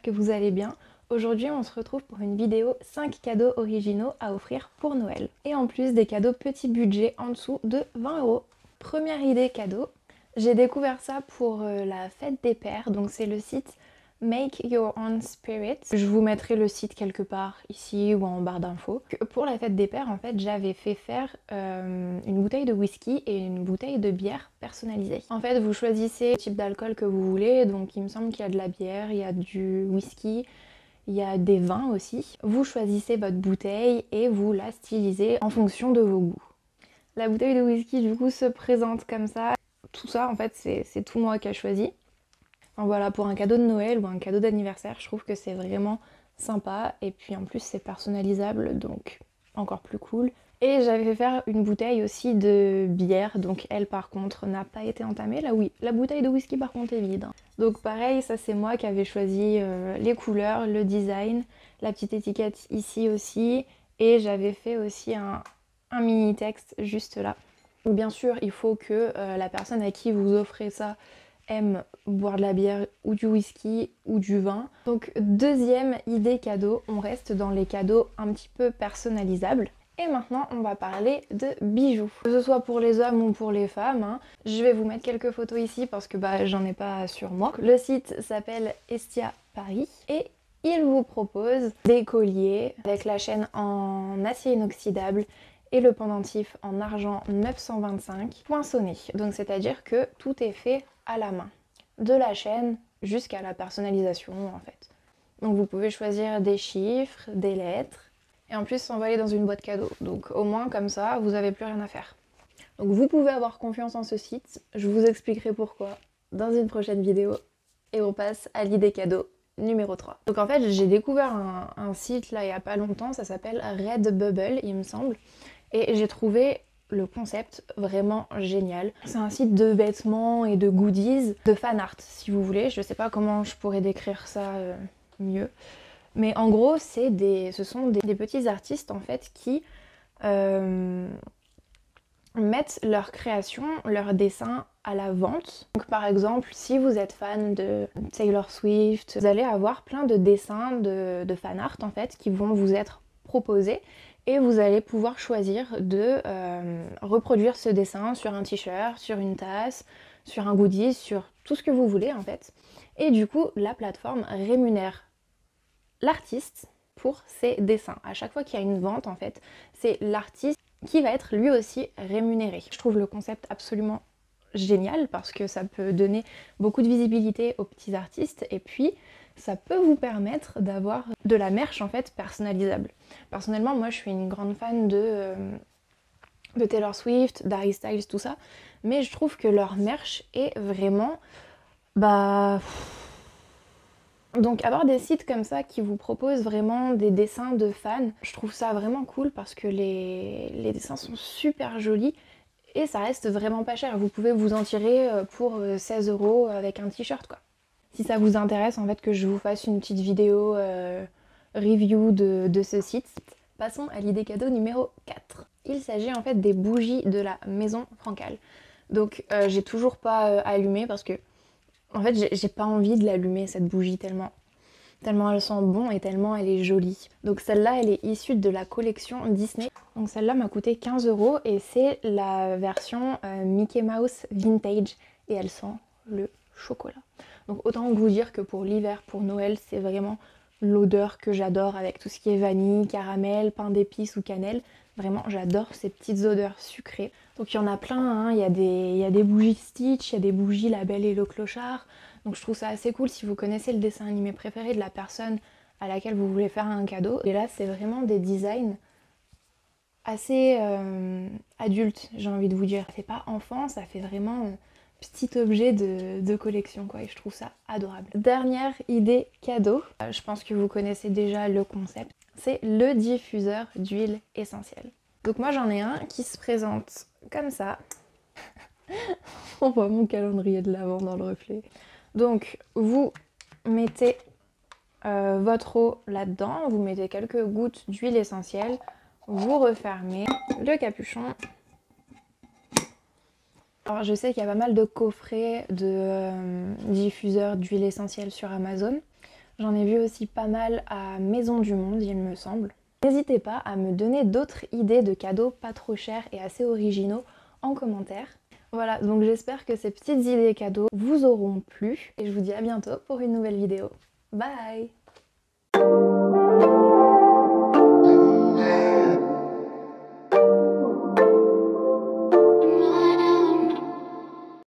que vous allez bien. Aujourd'hui on se retrouve pour une vidéo 5 cadeaux originaux à offrir pour Noël. Et en plus des cadeaux petit budget en dessous de 20 €. Première idée cadeau, j'ai découvert ça pour la fête des pères, donc c'est le site Make Your Own Spirit. Je vous mettrai le site quelque part ici ou en barre d'infos. Pour la fête des pères, en fait, j'avais fait faire une bouteille de whisky et une bouteille de bière personnalisée. En fait, vous choisissez le type d'alcool que vous voulez, donc il me semble qu'il y a de la bière, il y a du whisky, il y a des vins aussi. Vous choisissez votre bouteille et vous la stylisez en fonction de vos goûts. La bouteille de whisky du coup se présente comme ça. Tout ça en fait c'est tout moi qui ai choisi. Enfin, voilà, pour un cadeau de Noël ou un cadeau d'anniversaire, je trouve que c'est vraiment sympa. Et puis en plus c'est personnalisable, donc encore plus cool. Et j'avais fait faire une bouteille aussi de bière, donc elle par contre n'a pas été entamée. Là oui, la bouteille de whisky par contre est vide. Donc pareil, ça c'est moi qui avais choisi les couleurs, le design, la petite étiquette ici aussi. Et j'avais fait aussi un mini texte juste là. Donc bien sûr, il faut que la personne à qui vous offrez ça aime boire de la bière ou du whisky ou du vin. Donc deuxième idée cadeau, on reste dans les cadeaux un petit peu personnalisables. Et maintenant on va parler de bijoux. Que ce soit pour les hommes ou pour les femmes, hein. Je vais vous mettre quelques photos ici parce que j'en ai pas sur moi. Le site s'appelle Estia Paris et il vous propose des colliers avec la chaîne en acier inoxydable et le pendentif en argent 925 poinçonné. Donc c'est-à-dire que tout est fait à la main. De la chaîne jusqu'à la personnalisation en fait. Donc vous pouvez choisir des chiffres, des lettres et en plus s'envoyer dans une boîte cadeau. Donc au moins comme ça vous n'avez plus rien à faire. Donc vous pouvez avoir confiance en ce site. Je vous expliquerai pourquoi dans une prochaine vidéo. Et on passe à l'idée cadeau numéro 3. Donc en fait j'ai découvert un site là il n'y a pas longtemps, ça s'appelle Redbubble il me semble. Et j'ai trouvé le concept vraiment génial. C'est un site de vêtements et de goodies, de fan art si vous voulez. Je sais pas comment je pourrais décrire ça mieux. Mais en gros, ce sont des petits artistes en fait qui mettent leurs créations, leurs dessins à la vente. Donc par exemple, si vous êtes fan de Taylor Swift, vous allez avoir plein de dessins de fan art en fait qui vont vous être proposés. Et vous allez pouvoir choisir de reproduire ce dessin sur un t-shirt, sur une tasse, sur un goodie, sur tout ce que vous voulez en fait. Et du coup, la plateforme rémunère l'artiste pour ses dessins. À chaque fois qu'il y a une vente en fait, c'est l'artiste qui va être lui aussi rémunéré. Je trouve le concept absolument génial parce que ça peut donner beaucoup de visibilité aux petits artistes et puis ça peut vous permettre d'avoir de la merch en fait personnalisable. Personnellement, moi je suis une grande fan de Taylor Swift, d'Harry Styles, tout ça, mais je trouve que leur merch est vraiment donc avoir des sites comme ça qui vous proposent vraiment des dessins de fans, je trouve ça vraiment cool parce que les dessins sont super jolis et ça reste vraiment pas cher. Vous pouvez vous en tirer pour 16 € avec un t-shirt quoi. Si ça vous intéresse en fait que je vous fasse une petite vidéo review de ce site. Passons à l'idée cadeau numéro 4. Il s'agit en fait des bougies de la maison Francal. Donc j'ai toujours pas allumé parce que en fait j'ai pas envie de l'allumer cette bougie tellement elle sent bon et tellement elle est jolie. Donc celle-là elle est issue de la collection Disney. Donc celle-là m'a coûté 15 € et c'est la version Mickey Mouse Vintage et elle sent le chocolat. Donc autant vous dire que pour l'hiver, pour Noël, c'est vraiment l'odeur que j'adore avec tout ce qui est vanille, caramel, pain d'épices ou cannelle. Vraiment, j'adore ces petites odeurs sucrées. Donc il y en a plein, hein. Il y a des bougies Stitch, il y a des bougies La Belle et le Clochard. Donc je trouve ça assez cool si vous connaissez le dessin animé préféré de la personne à laquelle vous voulez faire un cadeau. Et là, c'est vraiment des designs assez adultes, j'ai envie de vous dire. Ça fait pas enfant, ça fait vraiment petit objet de collection quoi et je trouve ça adorable. Dernière idée cadeau, je pense que vous connaissez déjà le concept, c'est le diffuseur d'huile essentielle. Donc moi j'en ai un qui se présente comme ça. On voit mon calendrier de l'Avent dans le reflet. Donc vous mettez votre eau là-dedans, vous mettez quelques gouttes d'huile essentielle, vous refermez le capuchon. Alors je sais qu'il y a pas mal de coffrets de diffuseurs d'huile essentielle sur Amazon. J'en ai vu aussi pas mal à Maison du Monde, il me semble. N'hésitez pas à me donner d'autres idées de cadeaux pas trop chers et assez originaux en commentaire. Voilà, donc j'espère que ces petites idées cadeaux vous auront plu et je vous dis à bientôt pour une nouvelle vidéo. Bye!